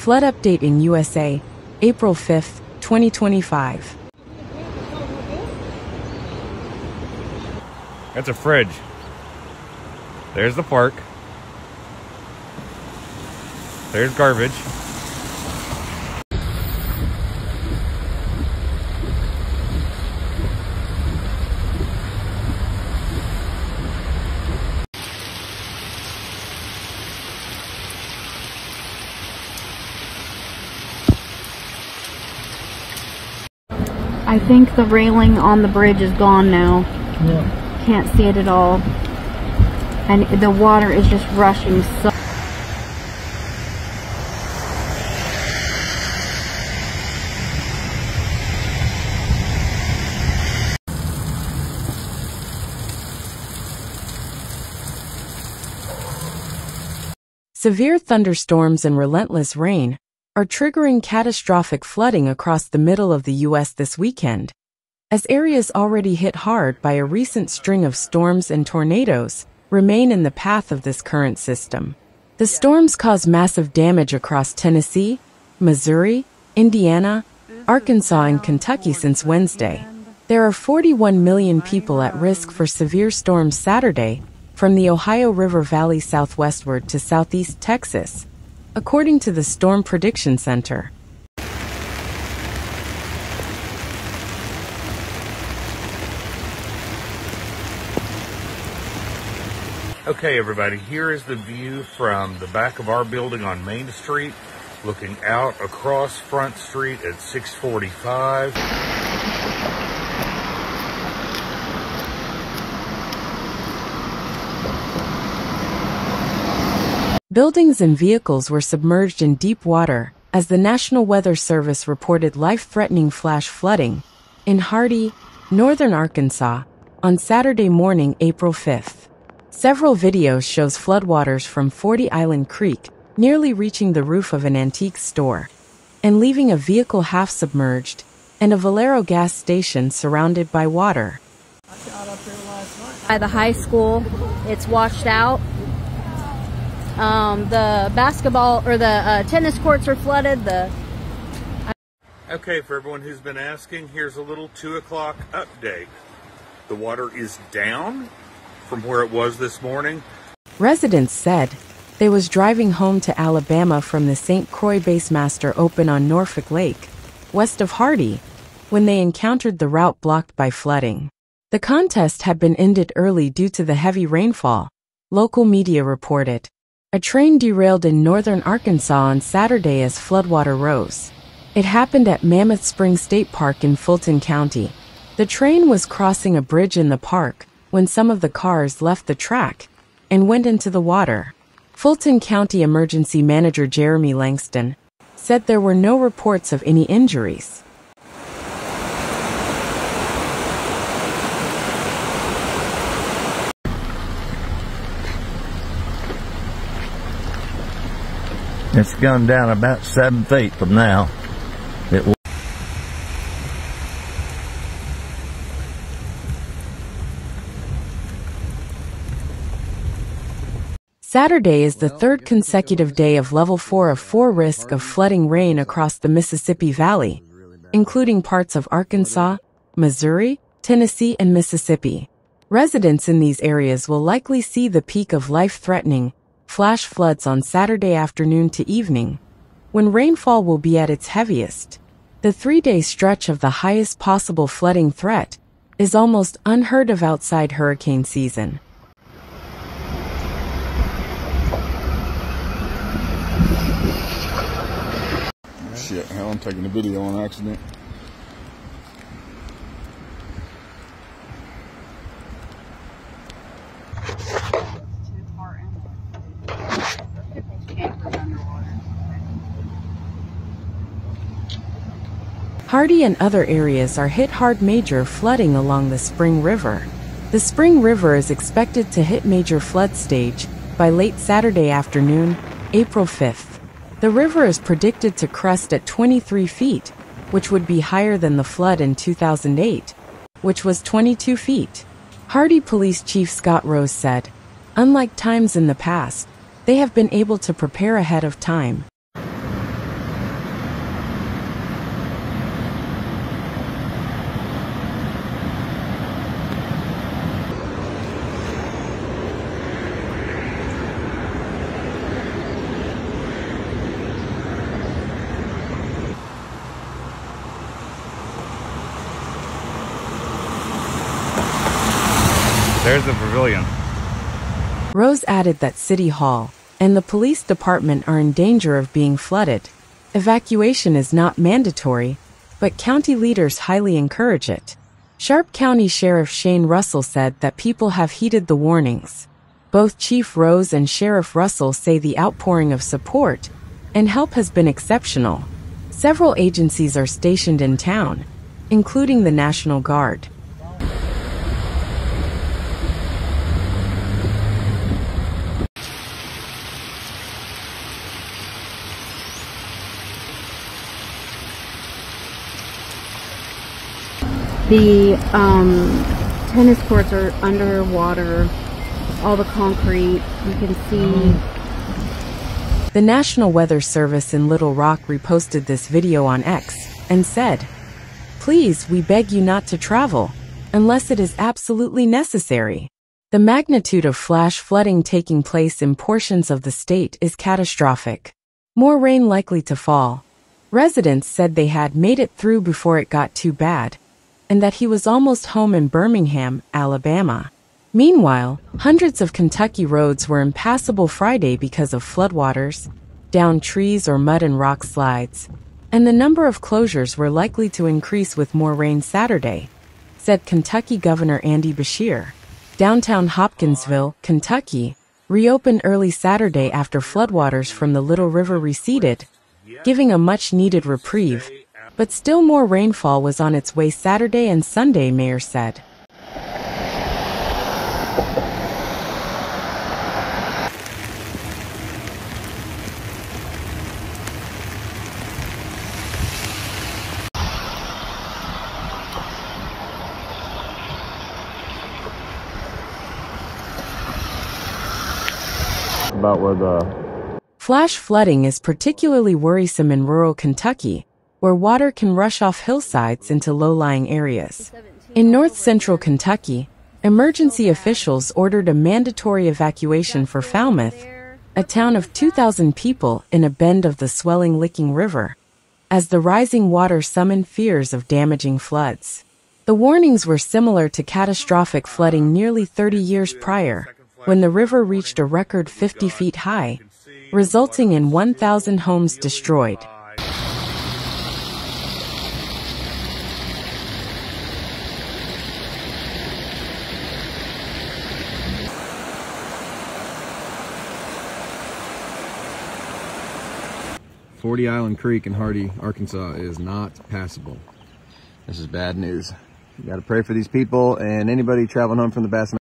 Flood update in USA, April 5, 2025. That's a fridge. There's the park. There's garbage. I think the railing on the bridge is gone now. Yeah. Can't see it at all. And the water is just rushing so. Severe thunderstorms and relentless rain are triggering catastrophic flooding across the middle of the U.S. this weekend, as areas already hit hard by a recent string of storms and tornadoes remain in the path of this current system. The storms caused massive damage across Tennessee, Missouri, Indiana, Arkansas, and Kentucky since Wednesday. There are 41 million people at risk for severe storms Saturday, from the Ohio River Valley southwestward to southeast Texas, according to the Storm Prediction Center. Okay, everybody, here is the view from the back of our building on Main Street, looking out across Front Street at 645. Buildings and vehicles were submerged in deep water as the National Weather Service reported life-threatening flash flooding in Hardy, northern Arkansas, on Saturday morning, April 5th. Several videos shows floodwaters from 40 Island Creek nearly reaching the roof of an antique store and leaving a vehicle half-submerged and a Valero gas station surrounded by water. By the high school, it's washed out. The basketball or the tennis courts are flooded. Okay, for everyone who's been asking, here's a little 2 o'clock update. The water is down from where it was this morning. Residents said they was driving home to Alabama from the St. Croix Basemaster Open on Norfolk Lake, west of Hardy, when they encountered the route blocked by flooding. The contest had been ended early due to the heavy rainfall, local media reported. A train derailed in northern Arkansas on Saturday as floodwater rose. It happened at Mammoth Spring State Park in Fulton County. The train was crossing a bridge in the park when some of the cars left the track and went into the water. Fulton County Emergency Manager Jeremy Langston said there were no reports of any injuries. It's gone down about 7 feet from now. It will. Saturday is the third consecutive day of level 4 of 4 risk of flooding rain across the Mississippi Valley, including parts of Arkansas, Missouri, Tennessee, and Mississippi. Residents in these areas will likely see the peak of life-threatening flash floods on Saturday afternoon to evening, when rainfall will be at its heaviest. The 3-day stretch of the highest possible flooding threat is almost unheard of outside hurricane season. Shit, hell, I'm taking a video on accident. Hardy and other areas are hit hard major flooding along the Spring River. The Spring River is expected to hit major flood stage by late Saturday afternoon, April 5th. The river is predicted to crest at 23 feet, which would be higher than the flood in 2008, which was 22 feet. Hardy Police Chief Scott Rose said, "Unlike times in the past, they have been able to prepare ahead of time." There's the pavilion. Rose added that City Hall and the police department are in danger of being flooded. Evacuation is not mandatory, but county leaders highly encourage it. Sharp County Sheriff Shane Russell said that people have heeded the warnings. Both Chief Rose and Sheriff Russell say the outpouring of support and help has been exceptional. Several agencies are stationed in town, including the National Guard. The tennis courts are underwater. All the concrete, you can see. The National Weather Service in Little Rock reposted this video on X and said, "Please, we beg you not to travel unless it is absolutely necessary." The magnitude of flash flooding taking place in portions of the state is catastrophic. More rain likely to fall. Residents said they had made it through before it got too bad, and that he was almost home in Birmingham, Alabama. Meanwhile, hundreds of Kentucky roads were impassable Friday because of floodwaters, downed trees or mud and rock slides, and the number of closures were likely to increase with more rain Saturday, said Kentucky Governor Andy Beshear. Downtown Hopkinsville, Kentucky, reopened early Saturday after floodwaters from the Little River receded, giving a much-needed reprieve, but still more rainfall was on its way Saturday and Sunday, Mayor said. About where the Flash flooding is particularly worrisome in rural Kentucky, where water can rush off hillsides into low-lying areas. In north-central Kentucky, emergency officials ordered a mandatory evacuation for Falmouth, a town of 2,000 people in a bend of the swelling Licking River, as the rising water summoned fears of damaging floods. The warnings were similar to catastrophic flooding nearly 30 years prior, when the river reached a record 50 feet high, resulting in 1,000 homes destroyed. Forty Island Creek in Hardy, Arkansas is not passable. This is bad news. You got to pray for these people and anybody traveling home from the Bass